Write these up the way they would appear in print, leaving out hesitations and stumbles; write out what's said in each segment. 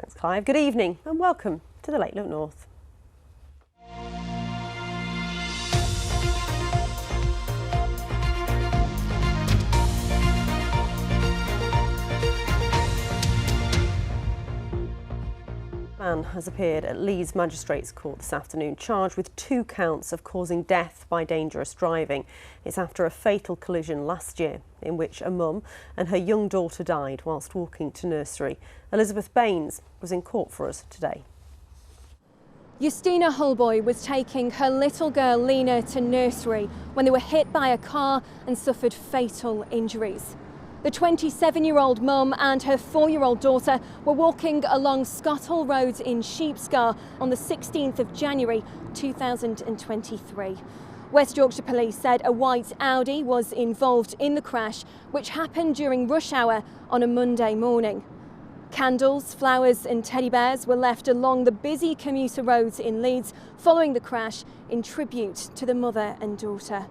Thanks, Clive. Good evening and welcome to the Late Look North. A man has appeared at Leeds Magistrates Court this afternoon, charged with 2 counts of causing death by dangerous driving. It's after a fatal collision last year in which a mum and her young daughter died whilst walking to nursery. Elizabeth Baines was in court for us today. Justina Holboy was taking her little girl Lena to nursery when they were hit by a car and suffered fatal injuries. The 27-year-old mum and her 4-year-old daughter were walking along Scotthall Road in Sheepscar on the 16th of January 2023. West Yorkshire Police said a white Audi was involved in the crash, which happened during rush hour on a Monday morning. Candles, flowers and teddy bears were left along the busy commuter roads in Leeds following the crash in tribute to the mother and daughter.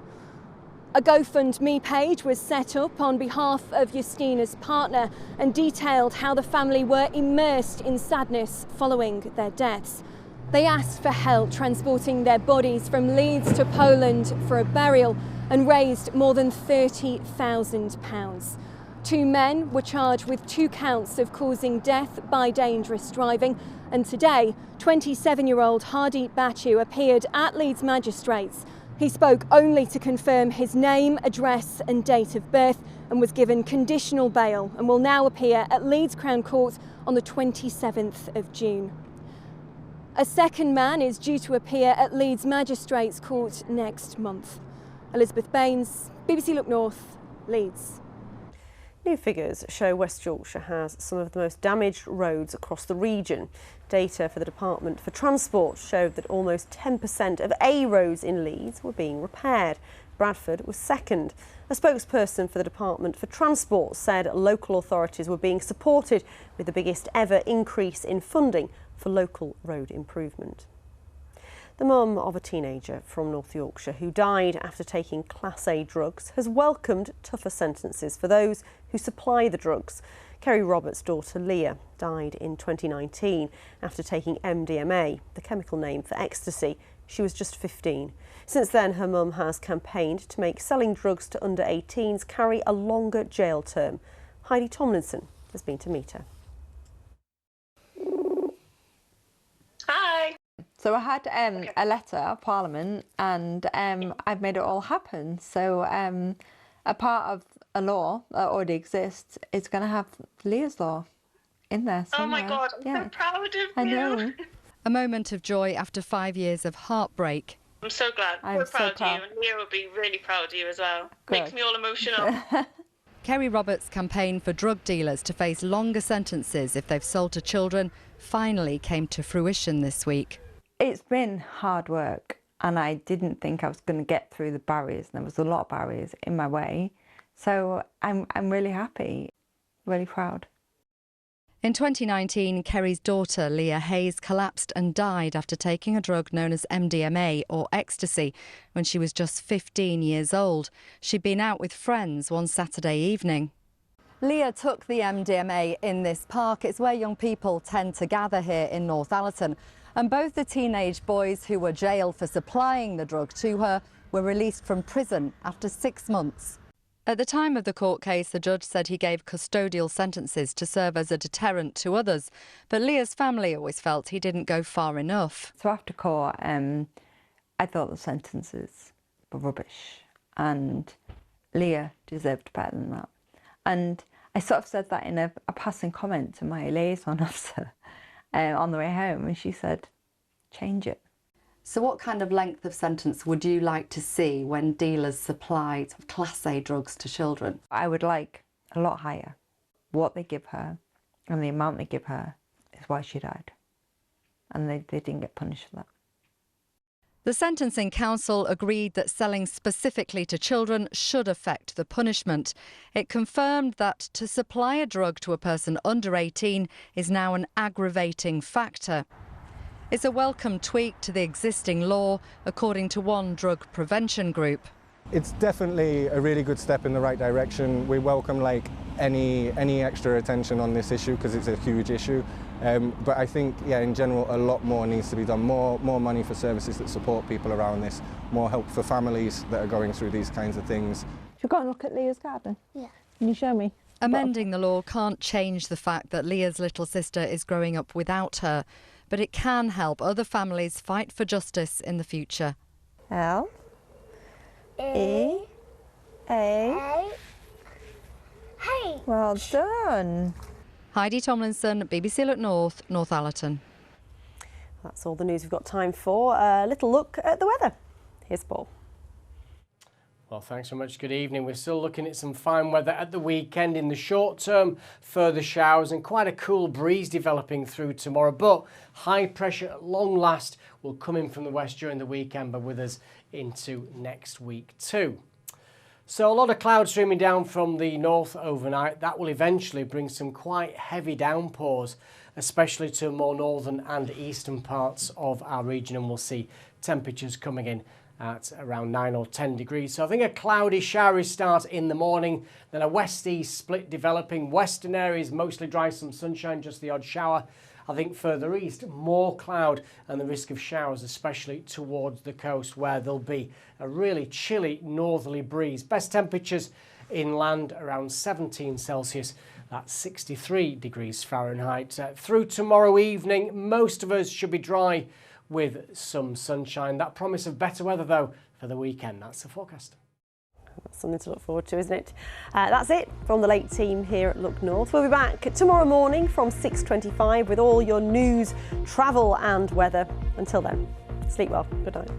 A GoFundMe page was set up on behalf of Justina's partner and detailed how the family were immersed in sadness following their deaths. They asked for help transporting their bodies from Leeds to Poland for a burial and raised more than £30,000. 2 men were charged with 2 counts of causing death by dangerous driving, and today 27-year-old Hardeep Bachu appeared at Leeds Magistrates. He spoke only to confirm his name, address and date of birth and was given conditional bail and will now appear at Leeds Crown Court on the 27th of June. A second man is due to appear at Leeds Magistrates Court next month. Elizabeth Baines, BBC Look North, Leeds. New figures show West Yorkshire has some of the most damaged roads across the region. Data for the Department for Transport showed that almost 10% of A roads in Leeds were being repaired. Bradford was second. A spokesperson for the Department for Transport said local authorities were being supported with the biggest ever increase in funding for local road improvement. The mum of a teenager from North Yorkshire who died after taking Class A drugs has welcomed tougher sentences for those who supply the drugs. Kerry Roberts' daughter Leah died in 2019 after taking MDMA, the chemical name for ecstasy. She was just 15. Since then, her mum has campaigned to make selling drugs to under 18s carry a longer jail term. Heidi Tomlinson has been to meet her. Hi. So I had a letter of Parliament and I've made it all happen. So a part of a law that already exists is going to have Leah's law in there somewhere. Oh my God, I'm so proud of you. I know. A moment of joy after 5 years of heartbreak. I'm so glad. We're proud of you, and Leah will be really proud of you as well. Good. Makes me all emotional. Kerry Roberts' campaign for drug dealers to face longer sentences if they've sold to children finally came to fruition this week. It's been hard work and I didn't think I was going to get through the barriers. There was a lot of barriers in my way. So I'm really happy, really proud. In 2019, Kerry's daughter Leah Hayes collapsed and died after taking a drug known as MDMA or ecstasy when she was just 15 years old. She'd been out with friends one Saturday evening. Leah took the MDMA in this park. It's where young people tend to gather here in North Allerton. And both the teenage boys who were jailed for supplying the drug to her were released from prison after 6 months. At the time of the court case, the judge said he gave custodial sentences to serve as a deterrent to others. But Leah's family always felt he didn't go far enough. So after court, I thought the sentences were rubbish and Leah deserved better than that. And I sort of said that in a passing comment to my liaison officer on the way home, and she said, change it. So what kind of length of sentence would you like to see when dealers supply Class A drugs to children? I would like a lot higher. What they give her and the amount they give her is why she died. And they didn't get punished for that. The Sentencing Council agreed that selling specifically to children should affect the punishment. It confirmed that to supply a drug to a person under 18 is now an aggravating factor. It's a welcome tweak to the existing law, according to one drug prevention group. It's definitely a really good step in the right direction. We welcome any extra attention on this issue because it's a huge issue. But I think, yeah, in general, a lot more needs to be done. More money for services that support people around this. More help for families that are going through these kinds of things. Have you got a look at Leah's garden? Yeah. Can you show me? Amending the law can't change the fact that Leah's little sister is growing up without her, but it can help other families fight for justice in the future. L E A. Hey. Well done. Heidi Tomlinson, BBC Look North, Northallerton. That's all the news we've got time for. A little look at the weather. Here's Paul. Well, thanks very much. Good evening. We're still looking at some fine weather at the weekend. In the short term, further showers and quite a cool breeze developing through tomorrow. But high pressure at long last will come in from the west during the weekend, but with us into next week too. So a lot of clouds streaming down from the north overnight. That will eventually bring some quite heavy downpours, especially to more northern and eastern parts of our region. And we'll see temperatures coming in at around 9 or 10 degrees. So I think a cloudy, showery start in the morning, then a west-east split developing. Western areas mostly dry, some sunshine, just the odd shower. I think further east, more cloud and the risk of showers, especially towards the coast where there'll be a really chilly northerly breeze. Best temperatures inland around 17 Celsius. That's 63 degrees Fahrenheit. Through tomorrow evening, most of us should be dry with some sunshine. That promise of better weather, though, for the weekend. That's the forecast. That's something to look forward to, isn't it? That's it from the late team here at Look North. We'll be back tomorrow morning from 6:25 with all your news, travel and weather. Until then, sleep well. Good night.